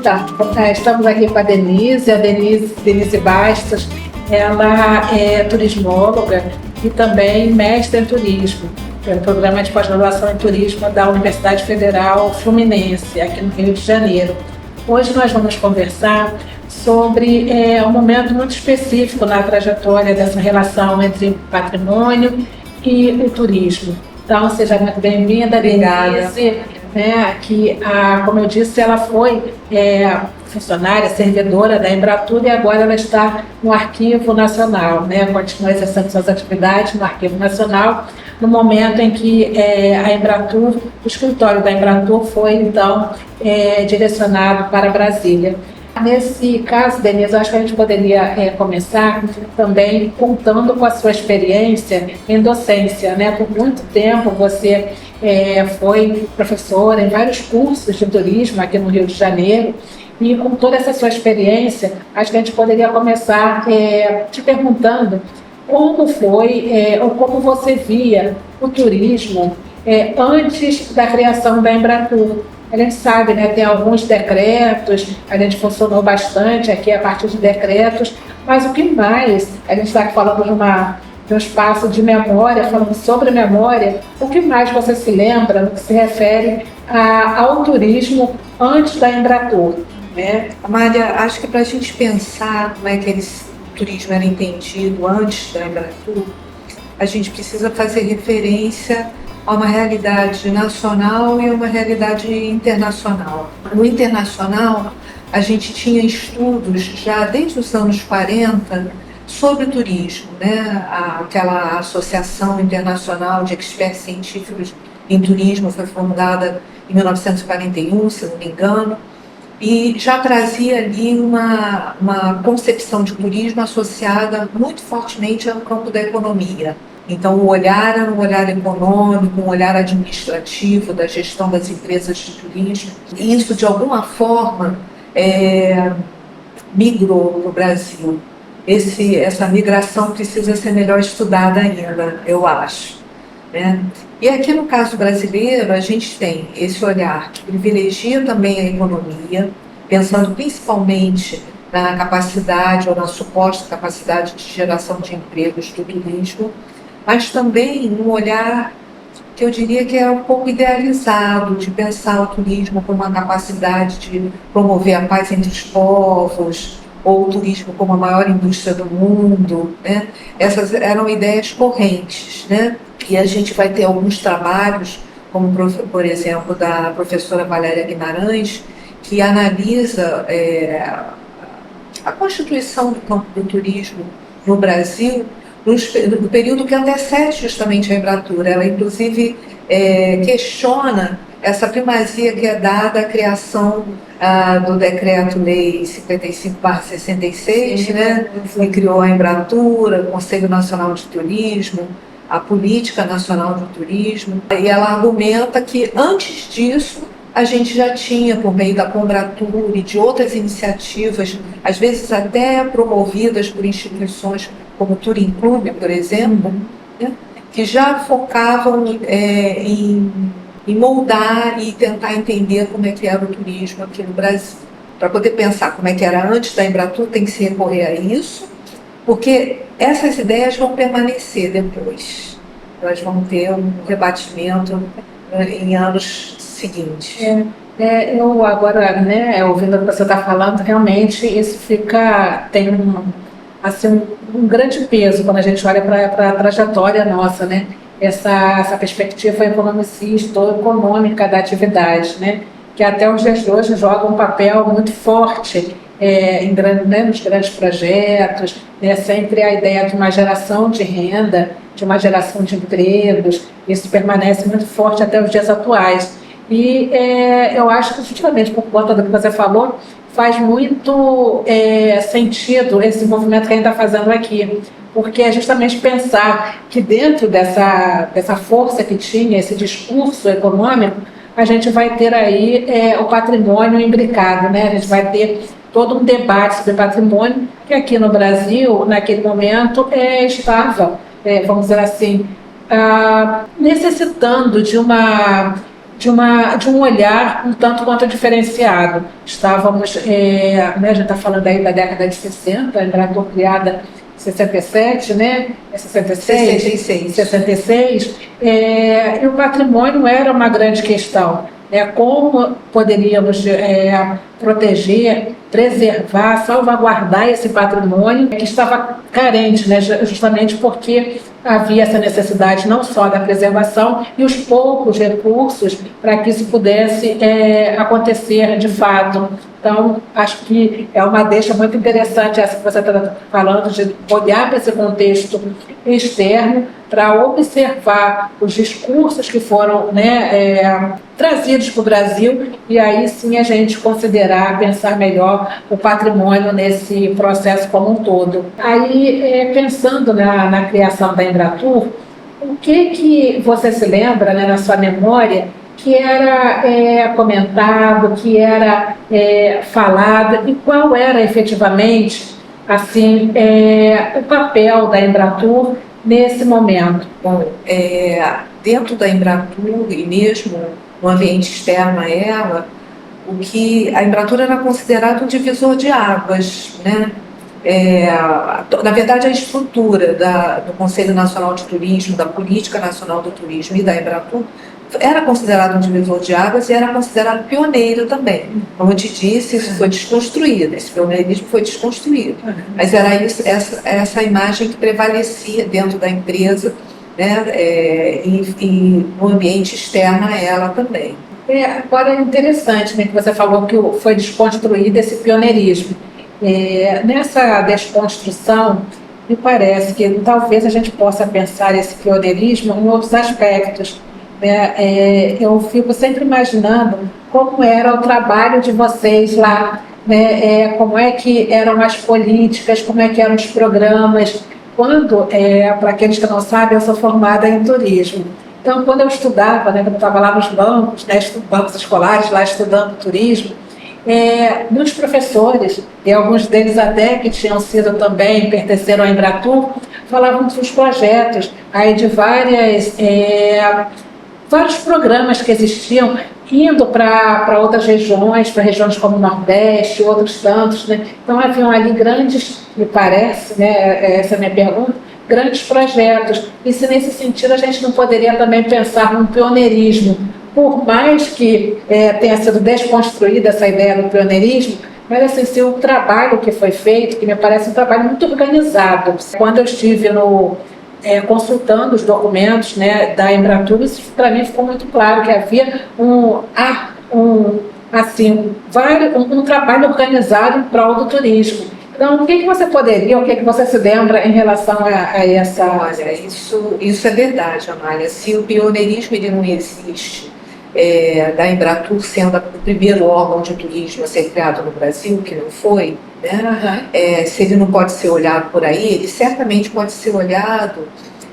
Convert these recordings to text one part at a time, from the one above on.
Tá. Estamos aqui com a Denise Bastos. Ela é turismóloga e também mestre em turismo, pelo programa de pós-graduação em turismo da Universidade Federal Fluminense, aqui no Rio de Janeiro. Hoje nós vamos conversar sobre um momento muito específico na trajetória dessa relação entre patrimônio e o turismo. Então, seja muito bem-vinda, Denise. Que, como eu disse, ela foi funcionária, servidora da Embratur e agora ela está no Arquivo Nacional, continua exercendo suas atividades no Arquivo Nacional, no momento em que a Embratur, o escritório da Embratur foi, então, direcionado para Brasília. Nesse caso, Denise, eu acho que a gente poderia começar também contando com a sua experiência em docência, Por muito tempo você foi professora em vários cursos de turismo aqui no Rio de Janeiro e com toda essa sua experiência, acho que a gente poderia começar te perguntando como foi ou como você via o turismo antes da criação da Embratur. A gente sabe, tem alguns decretos, a gente funcionou bastante aqui a partir de decretos, mas o que mais, a gente está falando de um espaço de memória, falando sobre memória, o que mais você se lembra no que se refere ao turismo antes da Embratur? Amália, acho que para a gente pensar como é que o turismo era entendido antes da Embratur, a gente precisa fazer referência a uma realidade nacional e uma realidade internacional. No internacional, a gente tinha estudos já desde os anos 40 sobre turismo, Aquela Associação Internacional de Experts Científicos em Turismo foi fundada em 1941, se não me engano, e já trazia ali uma concepção de turismo associada muito fortemente ao campo da economia. Então, o olhar era um olhar econômico, um olhar administrativo da gestão das empresas de turismo. E isso, de alguma forma, migrou no Brasil. Essa migração precisa ser melhor estudada ainda, eu acho. E aqui, no caso brasileiro, a gente tem esse olhar que privilegia também a economia, pensando principalmente na capacidade ou na suposta capacidade de geração de empregos do turismo, mas também um olhar que eu diria que é um pouco idealizado, de pensar o turismo como uma capacidade de promover a paz entre os povos, ou o turismo como a maior indústria do mundo. Essas eram ideias correntes. E a gente vai ter alguns trabalhos, como por exemplo da professora Valéria Guimarães, que analisa a constituição do campo do turismo no Brasil, no período que antecede justamente a Embratur. Ela, inclusive, questiona essa primazia que é dada à criação do Decreto-Lei 55/66, que criou a Embratur, o Conselho Nacional de Turismo, a Política Nacional de Turismo. E ela argumenta que, antes disso, a gente já tinha, por meio da Combratur e de outras iniciativas, às vezes até promovidas por instituições como o Touring Club, por exemplo, que já focavam em moldar e tentar entender como é que era o turismo aqui no Brasil. Para poder pensar como é que era antes da Embratur, tem que se recorrer a isso, porque essas ideias vão permanecer depois. Elas vão ter um rebatimento em anos seguintes. Eu agora, ouvindo o que você está falando, realmente isso tem um grande peso quando a gente olha para a trajetória nossa, Essa perspectiva economicista ou econômica da atividade, Que até os dias de hoje joga um papel muito forte nos grandes projetos, sempre a ideia de uma geração de renda, de uma geração de empregos. Isso permanece muito forte até os dias atuais. E eu acho que, justamente por conta do que você falou, faz muito sentido esse movimento que a gente está fazendo aqui, porque é justamente pensar que dentro dessa força que tinha, esse discurso econômico, a gente vai ter aí o patrimônio imbricado, A gente vai ter todo um debate sobre patrimônio que aqui no Brasil, naquele momento, estava, vamos dizer assim, necessitando de uma de um olhar um tanto quanto diferenciado. Estávamos, né, a gente está falando aí da década de 60, a Embratur criada em 67, né? 66. E o patrimônio era uma grande questão. Como poderíamos proteger, preservar, salvaguardar esse patrimônio que estava carente, né, justamente porque havia essa necessidade não só da preservação e os poucos recursos para que isso pudesse acontecer de fato. Então, acho que é uma deixa muito interessante essa que você está falando, de olhar para esse contexto externo para observar os discursos que foram, né, trazidos para o Brasil, e aí sim a gente considerar, pensar melhor o patrimônio nesse processo como um todo. Aí, pensando na criação da Embratur, o que você se lembra, né, na sua memória, que era comentado, que era falado, e qual era efetivamente assim, o papel da Embratur nesse momento? Bom, dentro da Embratur e mesmo no ambiente externo a ela, a Embratur era considerada um divisor de águas, né? Na verdade, a estrutura do Conselho Nacional de Turismo, da Política Nacional do Turismo e da Embratur era considerado um divisor de águas e era considerado pioneiro também. Como eu te disse, isso foi desconstruído, esse pioneirismo foi desconstruído. Mas era essa imagem que prevalecia dentro da empresa, né, e no ambiente externo a ela também. Agora é interessante, né, que você falou que foi desconstruído esse pioneirismo. Nessa desconstrução, me parece que talvez a gente possa pensar esse pioneirismo em outros aspectos. Eu fico sempre imaginando como era o trabalho de vocês lá, né? Como é que eram as políticas, como é que eram os programas. Para aqueles que não sabem, eu sou formada em turismo. Então, quando eu estudava, né, quando eu estava lá nos bancos, né, bancos escolares, lá estudando turismo, meus professores, e alguns deles até que tinham sido também, pertenceram à Embratur, falavam dos projetos aí de vários programas que existiam, indo para outras regiões, para regiões como o Nordeste, outros tantos, né? Então haviam ali grandes, me parece, né, essa é a minha pergunta, grandes projetos. E se nesse sentido a gente não poderia também pensar num pioneirismo, por mais que tenha sido desconstruída essa ideia do pioneirismo, mas assim, se o trabalho que foi feito, que me parece um trabalho muito organizado. Quando eu estive consultando os documentos, né, da Embratur, isso para mim ficou muito claro que havia um trabalho organizado em prol do turismo. Então, o que você poderia, o que você se lembra em relação a essa... Olha, isso é verdade, Amália. Se o pioneirismo ele não existe, da Embratur sendo o primeiro órgão de turismo a ser criado no Brasil, que não foi, né? Se ele não pode ser olhado por aí, ele certamente pode ser olhado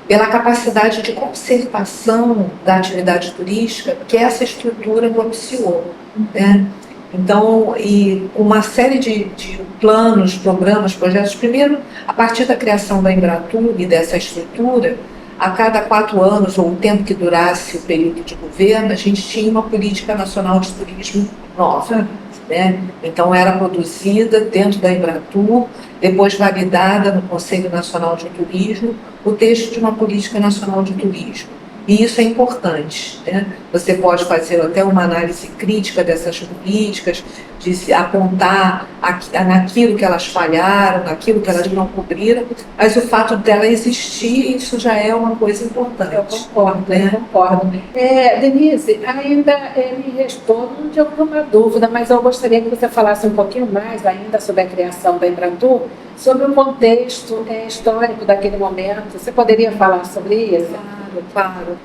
pela capacidade de conservação da atividade turística que essa estrutura propiciou, né? Então, e uma série de planos, programas, projetos, primeiro, a partir da criação da Embratur e dessa estrutura, a cada 4 anos, ou o tempo que durasse o período de governo, a gente tinha uma política nacional de turismo nova, né? Então, era produzida dentro da Embratur, depois validada no Conselho Nacional de Turismo, o texto de uma política nacional de turismo. E isso é importante, né? Você pode fazer até uma análise crítica dessas políticas, de se apontar naquilo que elas falharam, naquilo que elas não cobriram, mas o fato dela existir, isso já é uma coisa importante. Eu concordo, né? Eu concordo. Denise, ainda me restou de alguma dúvida, mas eu gostaria que você falasse um pouquinho mais ainda sobre a criação da Embratur, sobre o contexto histórico daquele momento. Você poderia falar sobre isso? Claro.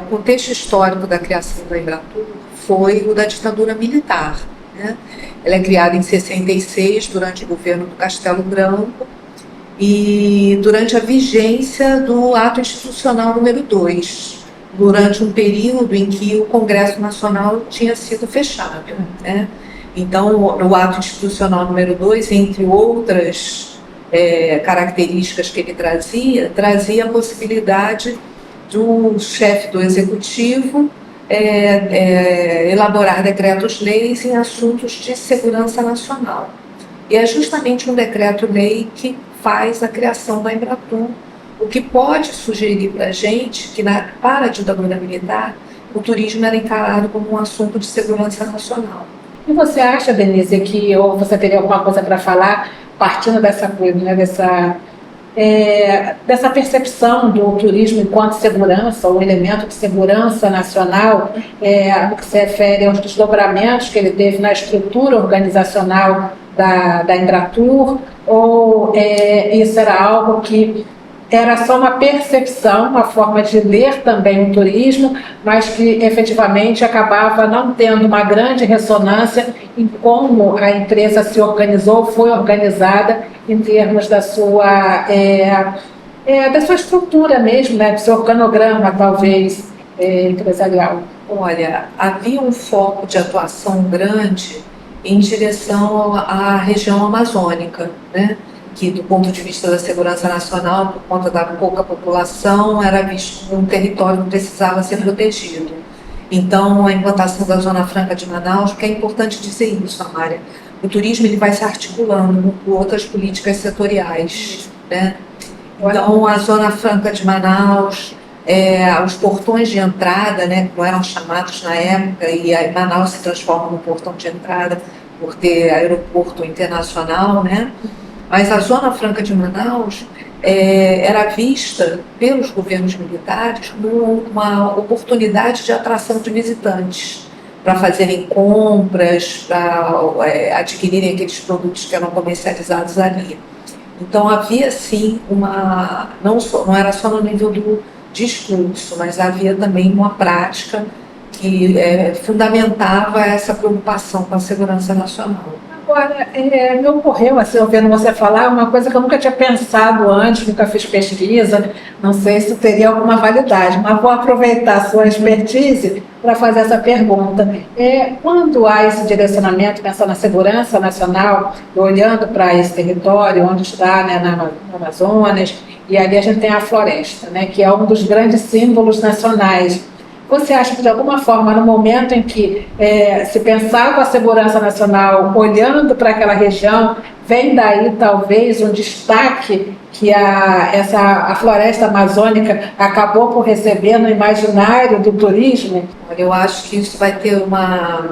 O contexto histórico da criação da Embratur foi o da ditadura militar, né? Ela é criada em 66, durante o governo do Castelo Branco, e durante a vigência do Ato Institucional número 2, durante um período em que o Congresso Nacional tinha sido fechado, né? Então, o Ato Institucional número 2, entre outras características que ele trazia a possibilidade do chefe do Executivo elaborar decretos-leis em assuntos de segurança nacional. E é justamente um decreto-lei que faz a criação da Embratur, o que pode sugerir para a gente que, para a ditadura militar, o turismo era encarado como um assunto de segurança nacional. E você acha, Denise, que ou você teria alguma coisa para falar, partindo dessa coisa, né, dessa percepção do turismo enquanto segurança, ou elemento de segurança nacional, no que se refere aos desdobramentos que ele teve na estrutura organizacional da Embratur, ou isso era algo que era só uma percepção, uma forma de ler também o turismo, mas que efetivamente acabava não tendo uma grande ressonância em como a empresa se organizou, foi organizada em termos da sua estrutura mesmo, né, do seu organograma, talvez, empresarial. Olha, havia um foco de atuação grande em direção à região amazônica, né? Que do ponto de vista da segurança nacional, por conta da pouca população, era visto como um território que precisava ser protegido. Então, a implantação da Zona Franca de Manaus, porque é importante dizer isso, Amália, o turismo ele vai se articulando com outras políticas setoriais, né? Então, a Zona Franca de Manaus, os portões de entrada, né, como eram chamados na época, e aí Manaus se transforma no portão de entrada por ter aeroporto internacional, né? Mas a Zona Franca de Manaus era vista pelos governos militares como uma oportunidade de atração de visitantes para fazerem compras, para adquirirem aqueles produtos que eram comercializados ali. Então havia sim não era só no nível do discurso, mas havia também uma prática que fundamentava essa preocupação com a segurança nacional. Agora, me ocorreu, assim, ouvindo você falar, uma coisa que eu nunca tinha pensado antes, nunca fiz pesquisa, não sei se teria alguma validade, mas vou aproveitar a sua expertise para fazer essa pergunta. Quando há esse direcionamento, pensando na segurança nacional, olhando para esse território, onde está, né, na Amazonas, e ali a gente tem a floresta, né, que é um dos grandes símbolos nacionais. Você acha que, de alguma forma, no momento em que se pensava a segurança nacional olhando para aquela região, vem daí, talvez, um destaque que a floresta amazônica acabou por receber no imaginário do turismo? Eu acho que isso vai ter uma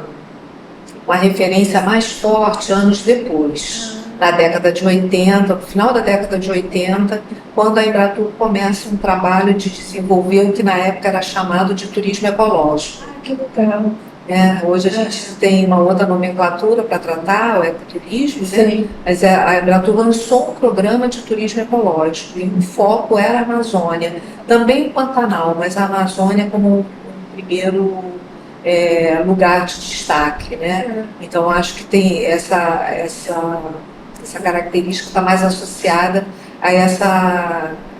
referência mais forte anos depois. Na década de 80, no final da década de 80, quando a Embratur começa um trabalho de desenvolver o que na época era chamado de turismo ecológico. Que legal. Hoje a gente tem uma outra nomenclatura para tratar, o ecoturismo, né? Mas a Embratur lançou um programa de turismo ecológico e o foco era a Amazônia, também o Pantanal, mas a Amazônia como um primeiro lugar de destaque, né? Então acho que tem essa característica está mais associada a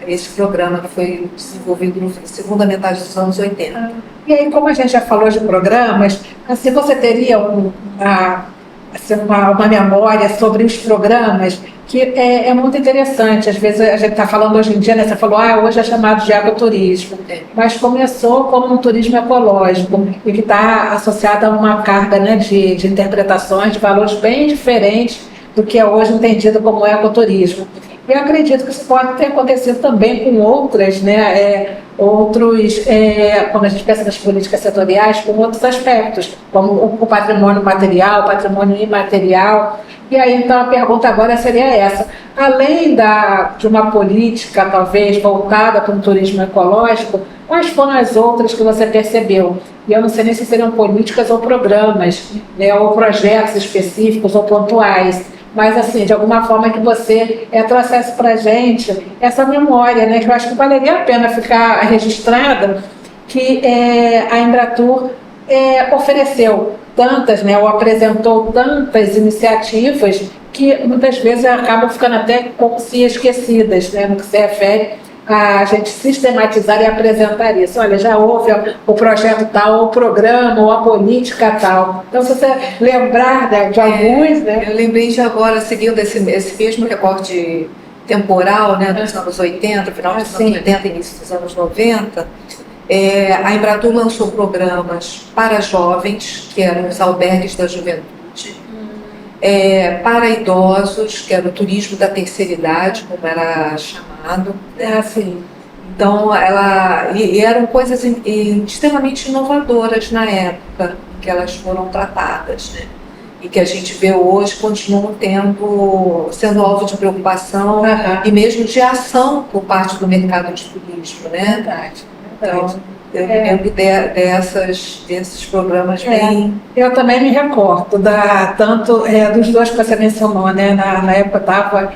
esse programa que foi desenvolvido na segunda metade dos anos 80. E aí, como a gente já falou de programas, assim, você teria uma memória sobre os programas que é muito interessante. Às vezes a gente está falando hoje em dia, né, você falou, hoje é chamado de ecoturismo, mas começou como um turismo ecológico e que está associado a uma carga, né, de interpretações, de valores bem diferentes do que é hoje entendido como ecoturismo. E eu acredito que isso pode ter acontecido também com outras, né, quando a gente pensa nas políticas setoriais, com outros aspectos, como o patrimônio material, o patrimônio imaterial. E aí, então, a pergunta agora seria essa. Além de uma política, talvez, voltada para um turismo ecológico, quais foram as outras que você percebeu? E eu não sei nem se seriam políticas ou programas, né, ou projetos específicos ou pontuais, mas, assim, de alguma forma que você trouxesse para a gente essa memória, né, que eu acho que valeria a pena ficar registrada, que a Embratur ofereceu tantas, né, ou apresentou tantas iniciativas que muitas vezes acabam ficando até como se esquecidas, né, no que se refere a gente sistematizar e apresentar isso. Olha, já houve o projeto tal, o programa, ou a política tal. Então, se você lembrar, né, de alguns... né? Eu lembrei de agora, seguindo esse mesmo recorte temporal, né, dos anos 80, final dos anos 80, início dos anos 90, A Embratur lançou programas para jovens, que eram os albergues da juventude, para idosos, que era o turismo da terceira idade, como era chamado. Assim. Então, eram coisas extremamente inovadoras na época que elas foram tratadas, né? E que a gente vê hoje continuam sendo alvo de preocupação e mesmo de ação por parte do mercado de turismo, né? Verdade. Então, eu me lembro desses programas bem... Eu também me recordo dos dois que você mencionou, né? Na época eu estava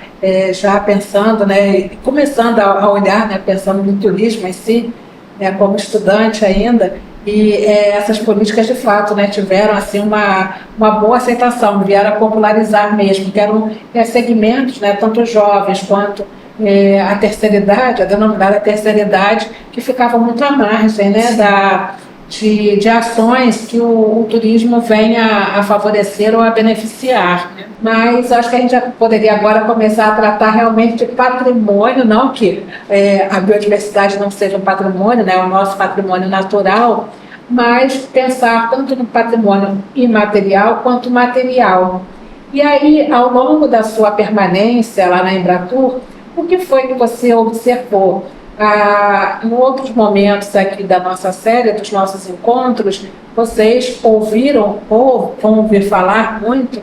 já pensando, né? Começando a olhar, né? Pensando no turismo em si, né? Como estudante ainda. E essas políticas, de fato, né, tiveram assim, uma boa aceitação, vieram a popularizar mesmo, que eram segmentos, né, tanto jovens quanto a terceira idade, a denominada terceira idade, que ficava muito à margem, né, de ações que o turismo venha a favorecer ou a beneficiar. Mas acho que a gente já poderia agora começar a tratar realmente de patrimônio, não que a biodiversidade não seja um patrimônio, né, o nosso patrimônio natural, mas pensar tanto no patrimônio imaterial quanto material. E aí, ao longo da sua permanência lá na Embratur, o que foi que você observou? Em outros momentos aqui da nossa série, dos nossos encontros, vocês ouviram ou vão ouvir falar muito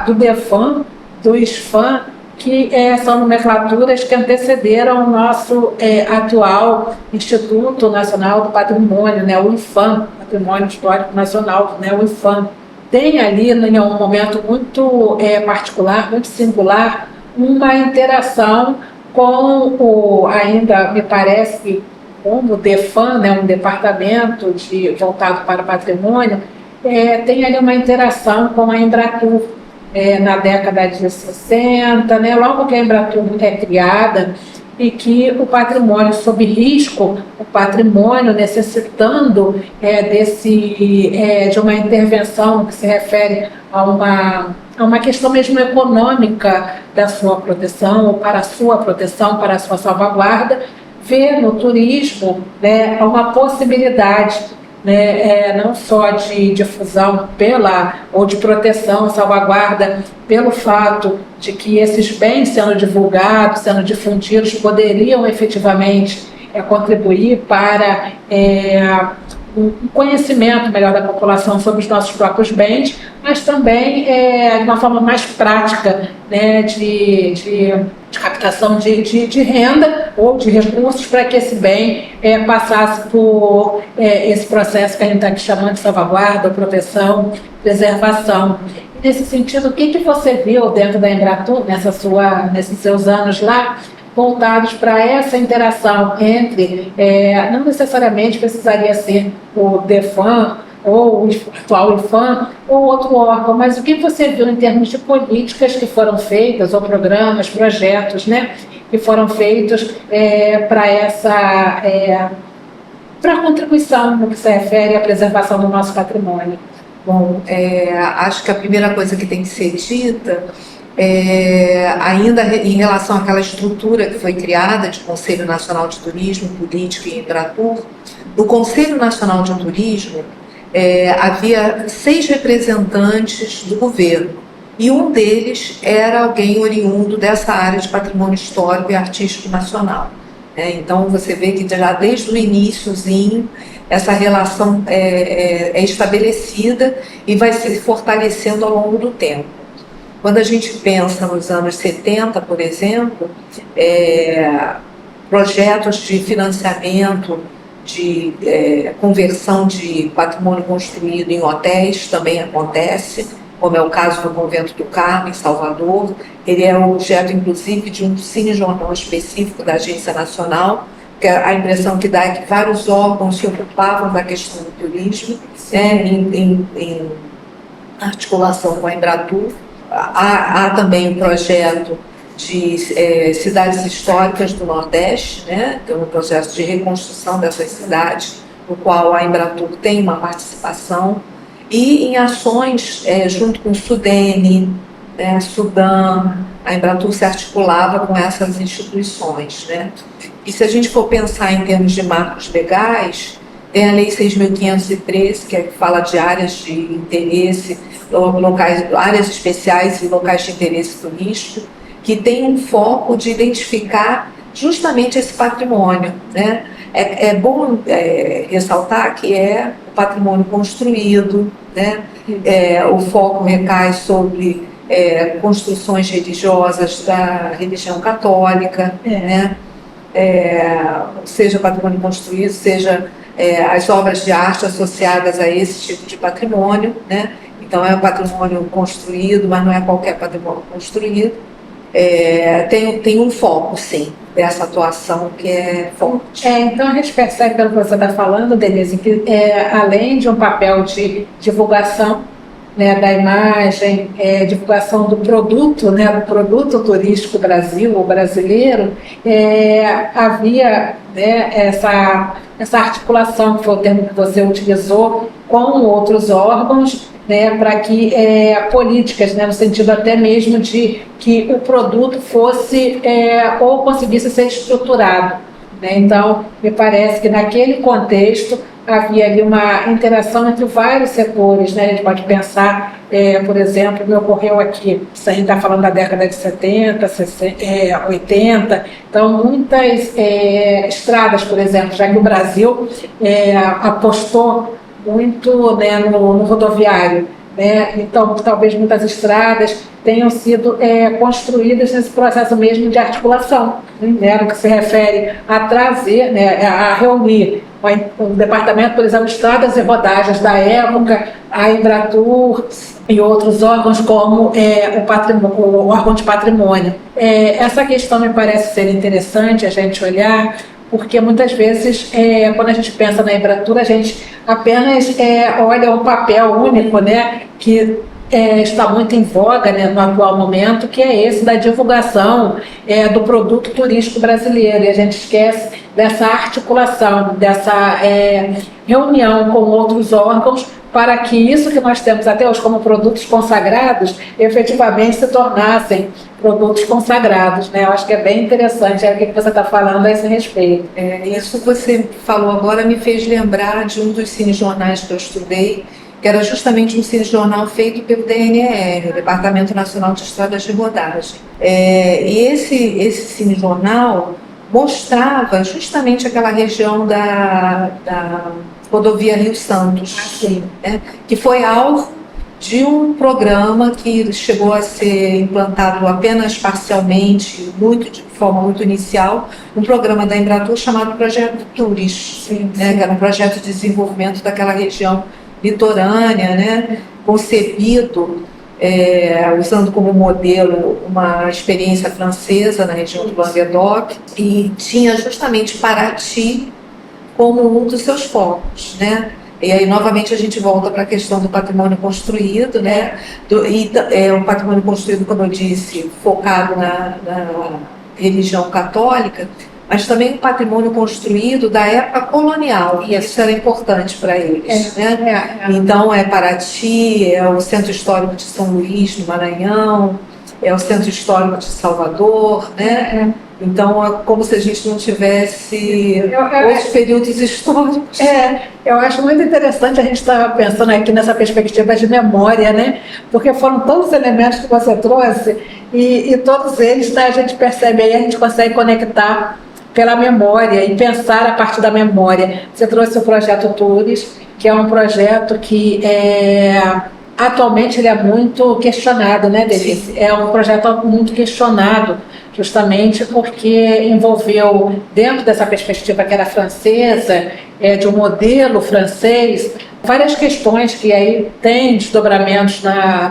do DEFAN, do SFAM, que são nomenclaturas que antecederam o nosso atual Instituto Nacional do Patrimônio, né, o IPHAN, Patrimônio Histórico Nacional, né, o IPHAN. Tem ali, em um momento muito particular, muito singular, uma interação com ainda me parece, como o DEFAN, né, um departamento voltado para o patrimônio, tem ali uma interação com a Embratur, na década de 60, né, logo que a Embratur é criada, e que o patrimônio sob risco, o patrimônio necessitando de uma intervenção que se refere a uma questão mesmo econômica da sua proteção, ou para a sua proteção, para a sua salvaguarda, vê no turismo, né, uma possibilidade, né, não só de difusão ou de proteção, salvaguarda, pelo fato de que esses bens sendo divulgados, sendo difundidos, poderiam efetivamente contribuir para um conhecimento melhor da população sobre os nossos próprios bens, mas também de uma forma mais prática, né, de captação de renda ou de recursos para que esse bem passasse por esse processo que a gente está aqui chamando de salvaguarda, proteção, preservação. Nesse sentido, o que você viu dentro da Embratur, nesses seus anos lá, voltados para essa interação entre, não necessariamente precisaria ser o DEFAN, ou o atual IPHAN, ou outro órgão, mas o que você viu em termos de políticas que foram feitas, ou programas, projetos, né, que foram feitos para a contribuição no que se refere à preservação do nosso patrimônio? Bom, acho que a primeira coisa que tem que ser dita ainda em relação àquela estrutura que foi criada de Conselho Nacional de Turismo, Política e Embratur, do Conselho Nacional de Turismo havia 6 representantes do governo e um deles era alguém oriundo dessa área de patrimônio histórico e artístico nacional. Então você vê que já desde o iniciozinho essa relação é estabelecida e vai se fortalecendo ao longo do tempo. Quando a gente pensa nos anos 70, por exemplo, projetos de financiamento, de conversão de patrimônio construído em hotéis também acontece, como é o caso do Convento do Carmo, em Salvador. Ele é objeto, inclusive, de um cinejornal específico da Agência Nacional, que a impressão que dá é que vários órgãos se ocupavam da questão do turismo, em articulação com a Embratur. Há também um projeto de cidades históricas do Nordeste, né? Tem um processo de reconstrução dessas cidades, no qual a Embratur tem uma participação, e em ações junto com o SUDENE, Sudan, a Embratur se articulava com essas instituições, né? E se a gente for pensar em termos de marcos legais, tem a Lei 6.513, que fala de áreas de interesse, locais, áreas especiais e locais de interesse turístico, que tem um foco de identificar justamente esse patrimônio, né? É bom ressaltar que é o patrimônio construído, né? O foco recai sobre construções religiosas da religião católica, né? Seja patrimônio construído, seja as obras de arte associadas a esse tipo de patrimônio, né? Então é um patrimônio construído, mas não é qualquer patrimônio construído. Tem um foco, sim, dessa atuação que é forte. Então a gente percebe, pelo que você está falando, Denise, que além de um papel de divulgação, né, da imagem, divulgação do produto, né, do produto turístico Brasil ou brasileiro, havia, né, essa articulação, que foi o termo que você utilizou, com outros órgãos, né, para que políticas, né, no sentido até mesmo de que o produto fosse ou conseguisse ser estruturado, né? Então, me parece que naquele contexto havia ali uma interação entre vários setores, né? A gente pode pensar, por exemplo, me ocorreu aqui, isso a gente está falando da década de 70, 80, então muitas estradas, por exemplo, já que o Brasil apostou muito, né, no rodoviário, né? Então talvez muitas estradas tenham sido construídas nesse processo mesmo de articulação, né, no que se refere a trazer, né, a reunir o departamento, por exemplo, estradas e rodagens da época, a Embratur e outros órgãos como o órgão de patrimônio. Essa questão me parece ser interessante a gente olhar, porque muitas vezes, quando a gente pensa na Embratur, a gente apenas olha um papel único, né, que está muito em voga, né, no atual momento, que é esse da divulgação do produto turístico brasileiro. E a gente esquece dessa articulação, dessa reunião com outros órgãos, para que isso que nós temos até hoje como produtos consagrados, efetivamente se tornassem produtos consagrados, né? Eu acho que é bem interessante o que você está falando a esse respeito. Isso que você falou agora me fez lembrar de um dos cinejornais que eu estudei, que era justamente um cinejornal feito pelo DNR, o Departamento Nacional de Estradas de Rodagem. E esse cinejornal mostrava justamente aquela região da rodovia Rio Santos, né, que foi alvo de um programa que chegou a ser implantado apenas parcialmente, de forma muito inicial, um programa da Embratur chamado Projeto Turis, né, que era um projeto de desenvolvimento daquela região litorânea, né, concebido usando como modelo uma experiência francesa na região do Languedoc, e tinha justamente Paraty como um dos seus focos, né? E aí, novamente, a gente volta para a questão do patrimônio construído, né? Um patrimônio construído, como eu disse, focado na religião católica, mas também um patrimônio construído da época colonial, e isso era importante para eles, né? Então, Paraty, o Centro Histórico de São Luís, no Maranhão, o Centro Histórico de Salvador, né? Então, é como se a gente não tivesse outros períodos históricos. Eu acho muito interessante a gente estar pensando aqui nessa perspectiva de memória, né? Porque foram todos os elementos que você trouxe e todos eles, né, a gente percebe aí, a gente consegue conectar pela memória e pensar a partir da memória. Você trouxe o projeto Turis, que é um projeto que atualmente ele é muito questionado, né, Denise? É um projeto muito questionado, justamente porque envolveu, dentro dessa perspectiva que era francesa, de um modelo francês, várias questões que aí têm desdobramentos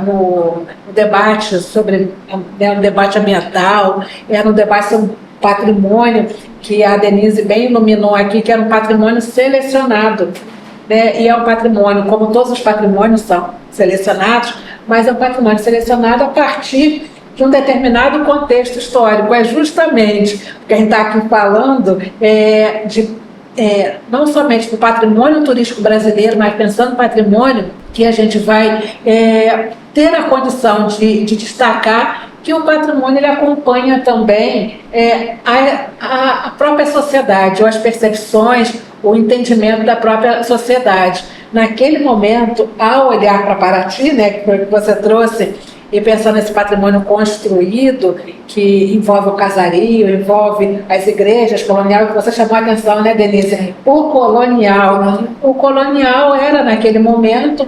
no debate sobre no debate ambiental, no debate sobre patrimônio, que a Denise bem iluminou aqui, que era um patrimônio selecionado, né? E é um patrimônio, como todos os patrimônios são selecionados, mas é um patrimônio selecionado a partir de um determinado contexto histórico. É justamente o que a gente está aqui falando não somente do patrimônio turístico brasileiro, mas pensando no patrimônio que a gente vai ter a condição de destacar que o patrimônio ele acompanha também a própria sociedade, ou as percepções, o entendimento da própria sociedade. Naquele momento, ao olhar para Paraty, né, que foi o que você trouxe, e pensando nesse patrimônio construído, que envolve o casario, envolve as igrejas coloniais, que você chamou a atenção, né, Denise? O colonial era, naquele momento,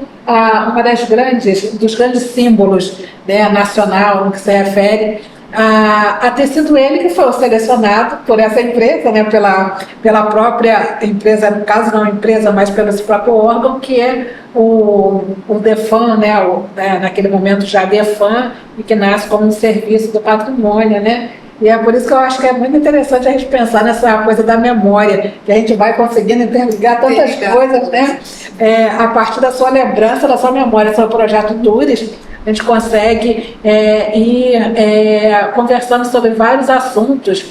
dos grandes símbolos, né, nacional, no que se refere a ter sido ele que foi selecionado por essa empresa, né, pela própria empresa, no caso não empresa, mas pelo esse próprio órgão, que é o DEFAN, né, naquele momento já DEFAN, e que nasce como um serviço do patrimônio, né? E é por isso que eu acho que é muito interessante a gente pensar nessa coisa da memória, que a gente vai conseguindo interligar tantas coisas, né? A partir da sua lembrança, da sua memória, seu projeto Tures, a gente consegue ir conversando sobre vários assuntos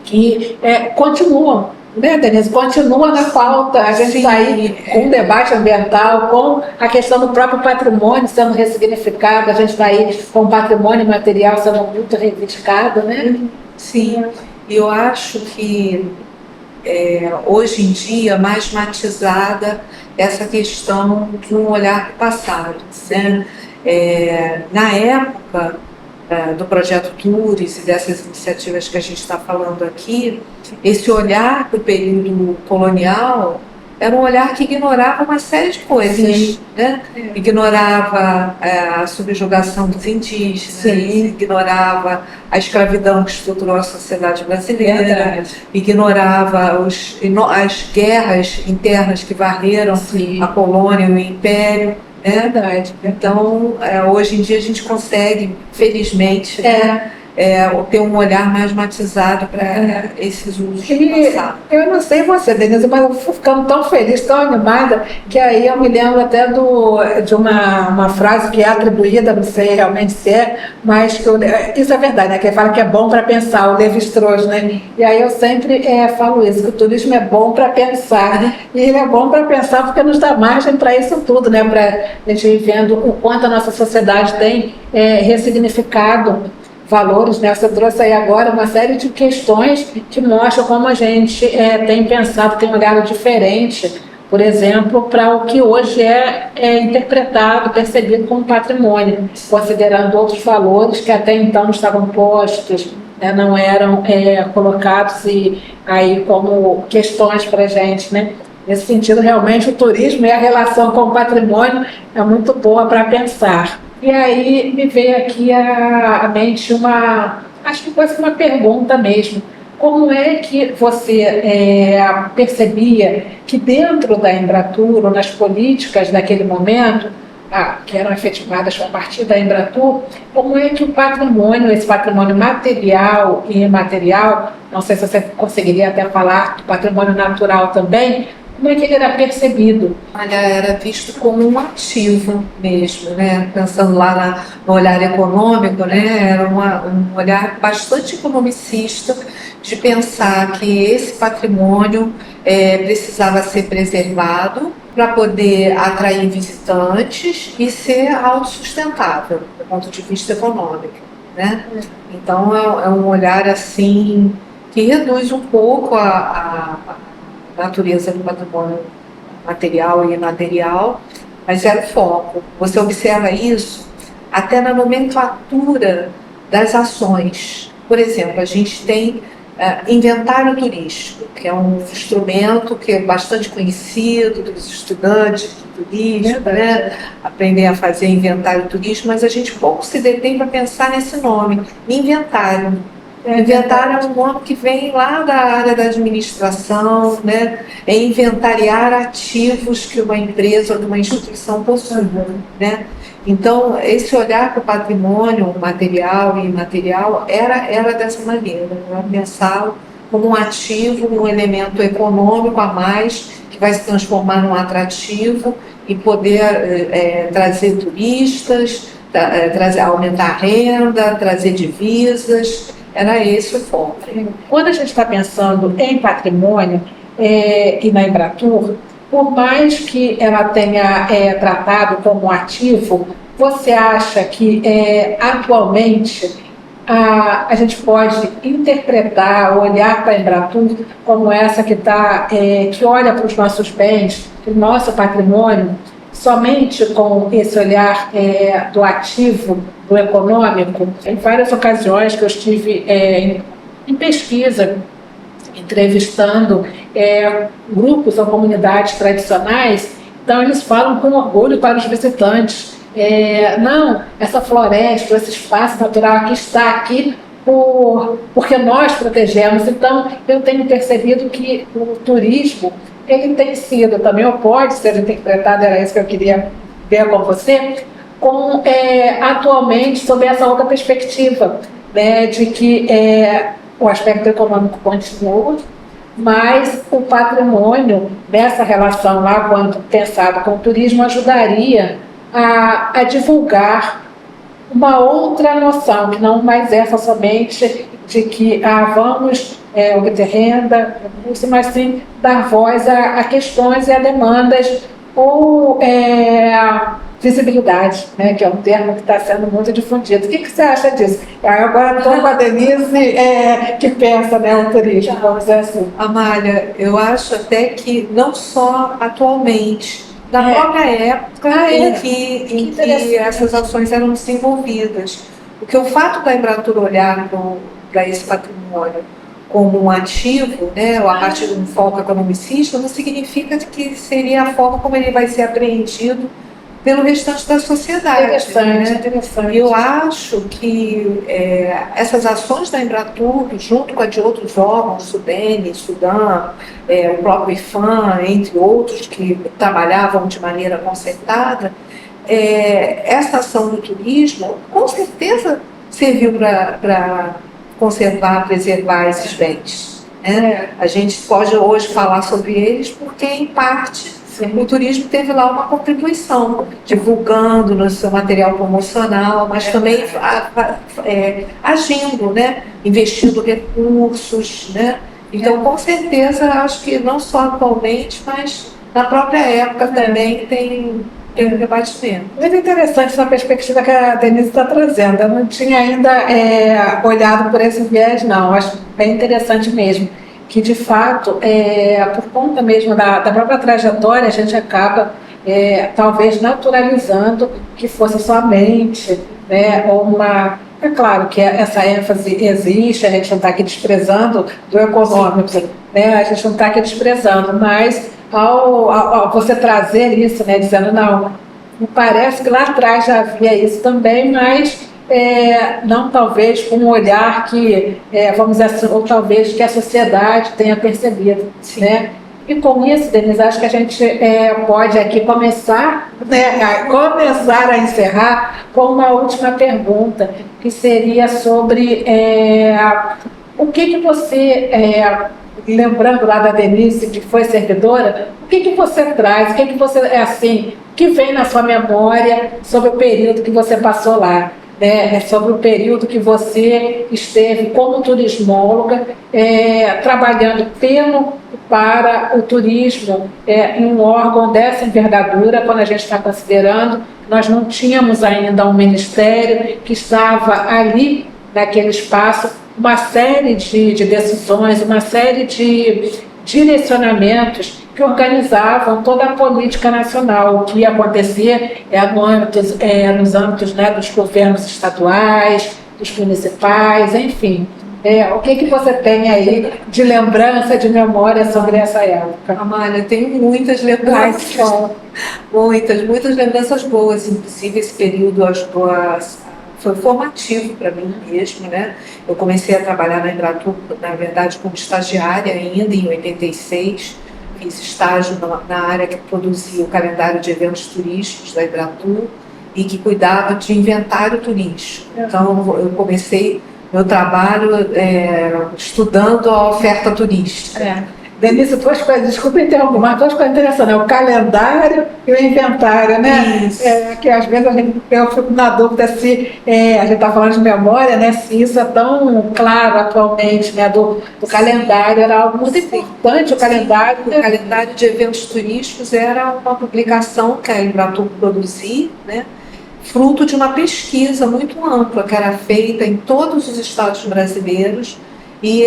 que continuam, né, Denise? Continua na pauta, a gente está aí com um debate ambiental, com a questão do próprio patrimônio sendo ressignificado, a gente está aí com o patrimônio material sendo muito reivindicado, né? Sim, eu acho que hoje em dia mais matizada essa questão de um olhar para o passado, né? Na época do projeto Tures e dessas iniciativas que a gente está falando aqui, esse olhar para o período colonial era um olhar que ignorava uma série de coisas, né? Ignorava a subjugação dos indígenas, ignorava a escravidão que estruturou a sociedade brasileira, ignorava as guerras internas que varreram a colônia e o império. Verdade. Então, hoje em dia a gente consegue, felizmente, ter um olhar mais matizado para esses usos do passado. Eu não sei você, Denise, mas eu fui ficando tão feliz, tão animada, que aí eu me lembro até de uma frase que é atribuída, não sei realmente se mas isso é verdade, né? Que ele fala que é bom para pensar, o Levi-Strauss, né? E aí eu sempre falo isso, que o turismo é bom para pensar, e ele é bom para pensar porque nos dá margem para isso tudo, né? Para a gente ir vendo o quanto a nossa sociedade tem ressignificado valores, né? Você trouxe aí agora uma série de questões que mostram como a gente tem pensado, tem olhado diferente, por exemplo, para o que hoje é interpretado, percebido como patrimônio, considerando outros valores que até então não estavam postos, né? Não eram colocados aí como questões para a gente, né? Nesse sentido, realmente, o turismo e a relação com o patrimônio é muito boa para pensar. E aí me veio aqui à mente acho que fosse uma pergunta mesmo. Como é que você percebia que dentro da Embratur, ou nas políticas daquele momento, que eram efetivadas a partir da Embratur, como é que o patrimônio, esse patrimônio material e imaterial, não sei se você conseguiria até falar do patrimônio natural também, como é que ele era percebido? Olha, era visto como um ativo mesmo, né? Pensando lá no olhar econômico, né? Era um olhar bastante economicista de pensar que esse patrimônio precisava ser preservado para poder atrair visitantes e ser autossustentável do ponto de vista econômico, né? Então é um olhar assim que reduz um pouco a natureza do patrimônio material e imaterial, mas era o foco. Você observa isso até na nomenclatura das ações. Por exemplo, a gente tem inventário turístico, que é um instrumento que é bastante conhecido dos estudantes de turismo, né? Aprender a fazer inventário turístico, mas a gente pouco se detém para pensar nesse nome, inventário. Inventário é um nome que vem lá da área da administração, né? É inventariar ativos que uma empresa ou uma instituição possui, né? Então, esse olhar para o patrimônio material e imaterial era dessa maneira, né? Pensá-lo como um ativo, um elemento econômico a mais que vai se transformar num atrativo e poder trazer turistas, aumentar a renda, trazer divisas. Era esse o foco. Quando a gente está pensando em patrimônio e na Embratur, por mais que ela tenha tratado como ativo você acha que atualmente a gente pode interpretar, olhar para a Embratur como essa que olha para os nossos bens, para o nosso patrimônio, somente com esse olhar do ativo, do econômico? Em várias ocasiões que eu estive em pesquisa, entrevistando grupos ou comunidades tradicionais, então eles falam com orgulho para os visitantes. Não, essa floresta, esse espaço natural aqui está aqui porque nós protegemos. Então, eu tenho percebido que o turismo, ele tem sido também, ou pode ser interpretado, era isso que eu queria ver com você, atualmente, sob essa outra perspectiva, né, de que o aspecto econômico continua, mas o patrimônio, nessa relação lá, quando pensado com o turismo, ajudaria a divulgar uma outra noção, que não mais essa somente de que vamos obter renda, mas sim dar voz a questões e a demandas ou visibilidade, né, que é um termo que está sendo muito difundido. O que você acha disso? Agora estou com a Denise, que pensa, né, o turismo, vamos dizer assim. Amália, eu acho até que não só atualmente, na própria época em que essas ações eram desenvolvidas. Porque o fato da Embratur olhar para esse patrimônio como um ativo, né, ou a partir de um foco economicista, não significa que seria a forma como ele vai ser apreendido pelo restante da sociedade. Interessante. Eu acho que essas ações da Embratur, junto com a de outros órgãos, SUDENE, SUDAM, o próprio IFAM, entre outros, que trabalhavam de maneira concertada, essa ação do turismo, com certeza, serviu para conservar, preservar esses bens. Né? A gente pode hoje falar sobre eles porque, em parte, o turismo teve lá uma contribuição, divulgando no seu material promocional, mas também agindo, né? Investindo recursos. Né? Então, com certeza, acho que não só atualmente, mas na própria época também tem um debatimento. Muito interessante essa perspectiva que a Denise está trazendo. Eu não tinha ainda olhado por esse viés, não. Acho bem interessante mesmo. Que, de fato, por conta mesmo da própria trajetória, a gente acaba, talvez, naturalizando que fosse somente uma... É claro que essa ênfase existe, a gente não está aqui desprezando do econômico, né? A gente não está aqui desprezando, mas ao você trazer isso, né, dizendo, não, parece que lá atrás já havia isso também, mas... não talvez com um olhar que, vamos dizer assim, ou talvez que a sociedade tenha percebido. Né? E com isso, Denise, acho que a gente pode aqui começar a encerrar com uma última pergunta, que seria sobre o que você, lembrando lá da Denise, que foi servidora, o que você traz, o que você, que vem na sua memória sobre o período que você passou lá? Sobre o período que você esteve como turismóloga, trabalhando para o turismo em um órgão dessa envergadura, quando a gente está considerando, nós não tínhamos ainda um ministério que estava ali, naquele espaço, uma série de decisões, uma série de direcionamentos que organizavam toda a política nacional, o que ia acontecer nos âmbitos dos governos estaduais, dos municipais, enfim. O que você tem aí de lembrança, de memória sobre essa época? Amália, tenho muitas lembranças, muitas lembranças boas, inclusive esse período foi formativo para mim mesmo, né? Eu comecei a trabalhar na Embratur, na verdade, como estagiária ainda, em 86, fiz estágio na área que produzia o calendário de eventos turísticos da Embratur e que cuidava de inventário turístico. Então, eu comecei meu trabalho estudando a oferta turística. Denise, duas coisas, desculpa interromper, mas duas coisas interessantes, o calendário e o inventário, né? Isso. Que às vezes eu fico na dúvida se a gente está falando de memória, né? Se isso é tão claro atualmente, né? Do calendário, era algo muito importante, o calendário. O calendário de eventos turísticos era uma publicação que a Embratur produzia, né? fruto de uma pesquisa muito ampla que era feita em todos os estados brasileiros e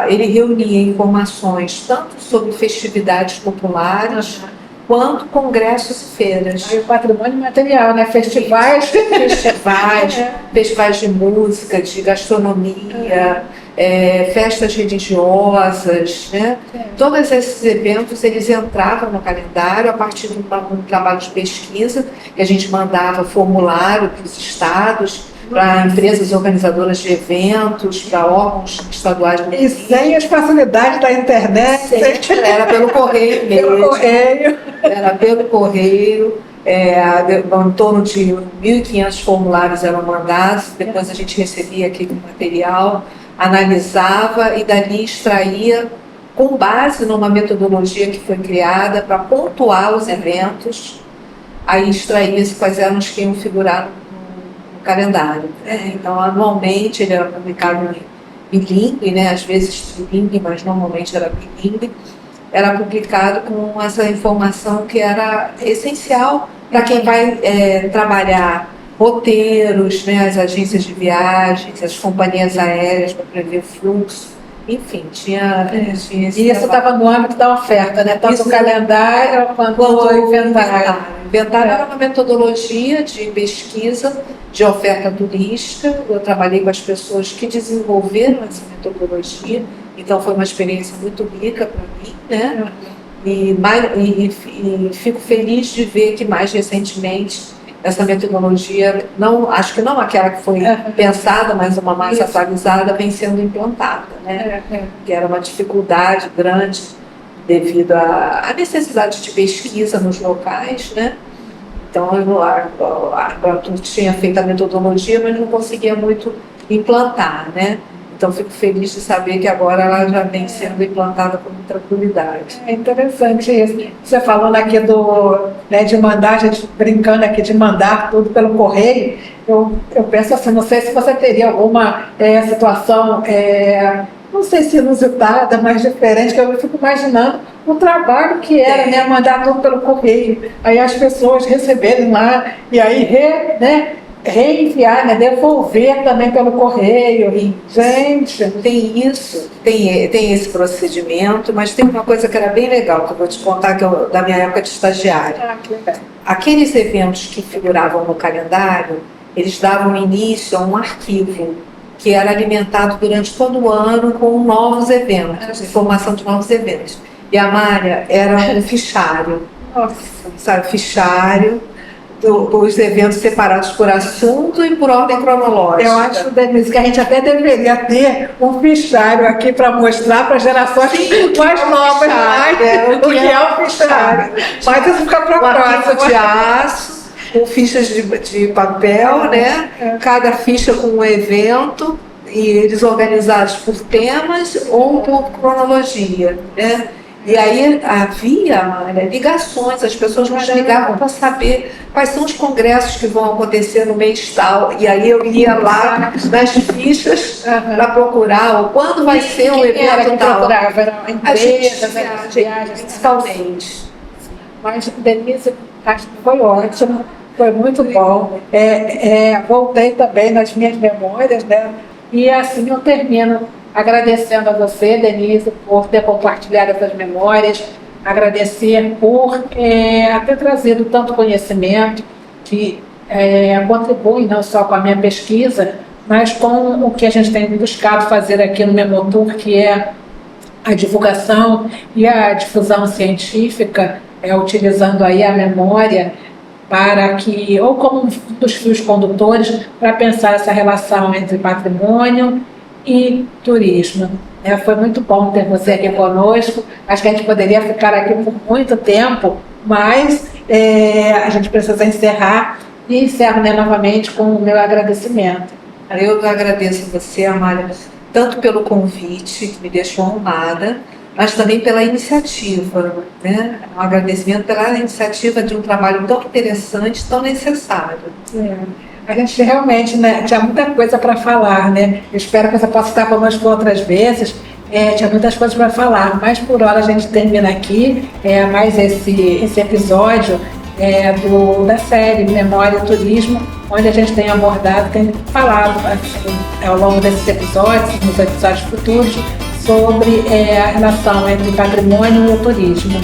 ele reunia informações tanto sobre festividades populares quanto congressos e feiras. Aí o patrimônio material, né? Festivais. Festivais de música, de gastronomia, festas religiosas, né? Todos esses eventos eles entravam no calendário a partir de um trabalho de pesquisa que a gente mandava formulário para os estados, para empresas organizadoras de eventos, para órgãos estaduais. E sem as facilidades da internet. Era pelo correio mesmo. Era pelo correio. Em torno de 1.500 formulários eram mandados, depois a gente recebia aquele material, analisava e dali extraía, com base numa metodologia que foi criada para pontuar os eventos, aí extraía-se quais eram os que iam figurar no calendário. Então, anualmente ele era publicado em bilíngue, né? Às vezes trilingue, mas normalmente era bilíngue. Era publicado com essa informação que era essencial para quem vai trabalhar roteiros, né, as agências de viagens, as companhias aéreas para prever fluxo, enfim, tinha esse E isso estava no âmbito da oferta, né? Tanto o calendário quanto o inventário. O inventário era uma metodologia de pesquisa de oferta turística. Eu trabalhei com as pessoas que desenvolveram essa metodologia, então foi uma experiência muito rica para mim, né? E fico feliz de ver que mais recentemente essa metodologia, acho que não aquela que foi pensada, mas uma mais atualizada, vem sendo implantada, né? Que era uma dificuldade grande devido à necessidade de pesquisa nos locais, né? Então, eu tinha feito a metodologia, mas não conseguia muito implantar, né? Então, fico feliz de saber que agora ela já vem sendo implantada com tranquilidade. É interessante isso. Você falando aqui de mandar, a gente brincando aqui de mandar tudo pelo correio, eu penso assim, não sei se você teria alguma situação, não sei se inusitada, mas diferente, que eu fico imaginando o trabalho que era, né, mandar tudo pelo correio. Aí as pessoas receberem lá e aí reenviar, né, devolver também pelo correio. Gente, tem isso, tem esse procedimento, mas tem uma coisa que era bem legal, que eu vou te contar, que da minha época de estagiária. Que legal. Aqueles eventos que figuravam no calendário, eles davam início a um arquivo que era alimentado durante todo o ano com novos eventos, informação de novos eventos. E a Mária era um fichário. Nossa. Sabe, fichário. Os eventos separados por assunto e por ordem cronológica. Eu acho, Denise, que a gente até deveria ter um fichário aqui para mostrar para gerações mais novas o que é o fichário. Mas isso fica para a próxima. De aço, com fichas de papel, né? Cada ficha com um evento, e eles organizados por temas ou por cronologia, né? E aí havia ligações, as pessoas nos ligavam para saber quais são os congressos que vão acontecer no mês tal. E aí eu ia lá nas fichas para procurar quando vai ser o evento tal. Procurava? Eram empresas, viagens, principalmente. Mas, Denise, acho que foi ótimo, foi muito bom. Voltei também nas minhas memórias, né? E assim eu termino agradecendo a você, Denise, por ter compartilhado essas memórias, agradecer por ter trazido tanto conhecimento que contribui não só com a minha pesquisa, mas com o que a gente tem buscado fazer aqui no Memotour, que é a divulgação e a difusão científica, utilizando aí a memória para que, ou como um dos fios condutores, para pensar essa relação entre patrimônio e turismo. Foi muito bom ter você aqui conosco. Acho que a gente poderia ficar aqui por muito tempo, mas a gente precisa encerrar e encerro, né, novamente com o meu agradecimento. Eu agradeço a você, Amália, tanto pelo convite, que me deixou honrada, mas também pela iniciativa, né? Um agradecimento pela iniciativa de um trabalho tão interessante, tão necessário. A gente realmente, né, tinha muita coisa para falar, né? Eu espero que você possa estar conosco outras vezes. Tinha muitas coisas para falar, mas por hora a gente termina aqui mais esse episódio da série Memória e Turismo, onde a gente tem abordado, tem falado assim, ao longo desses episódios, nos episódios futuros, sobre a relação entre patrimônio e o turismo.